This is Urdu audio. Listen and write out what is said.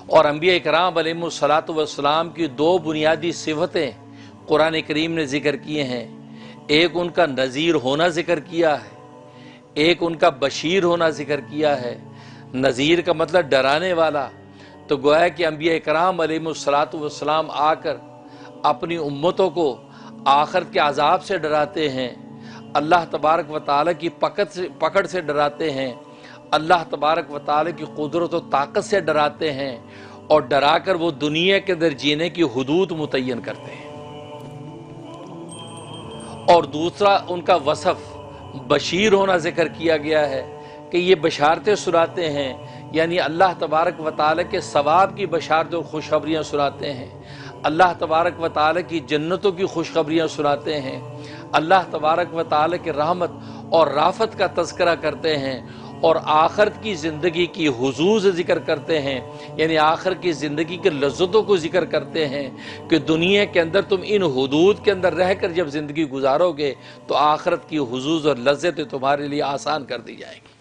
اور انبیاء کرام علیہم السلام کی دو بنیادی صفتیں قرآن کریم نے ذکر کیے ہیں، ایک ان کا نذیر ہونا ذکر کیا ہے، ایک ان کا بشیر ہونا ذکر کیا ہے۔ نذیر کا مطلب ڈرانے والا، تو گویا کہ انبیاء کرام علیہم السلام آ کر اپنی امتوں کو آخرت کے عذاب سے ڈراتے ہیں، اللہ تبارک و تعالیٰ کی پکڑ سے ڈراتے ہیں، اللہ تبارک و تعالیٰ کی قدرت و طاقت سے ڈراتے ہیں، اور ڈرا کر وہ دنیا کے اندر جینے کی حدود متعین کرتے ہیں۔ اور دوسرا ان کا وصف بشیر ہونا ذکر کیا گیا ہے کہ یہ بشارتیں سناتے ہیں، یعنی اللہ تبارک و تعالیٰ کے ثواب کی بشارتیں اور خوشخبریاں سناتے ہیں، اللہ تبارک و تعالیٰ کی جنتوں کی خوشخبریاں سناتے ہیں، اللہ تبارک و تعالیٰ کی رحمت اور رافت کا تذکرہ کرتے ہیں، اور آخرت کی زندگی کی حظوظ ذکر کرتے ہیں، یعنی آخر کی زندگی کے لذتوں کو ذکر کرتے ہیں کہ دنیا کے اندر تم ان حدود کے اندر رہ کر جب زندگی گزارو گے تو آخرت کی حظوظ اور لذتیں تمہارے لیے آسان کر دی جائیں گی۔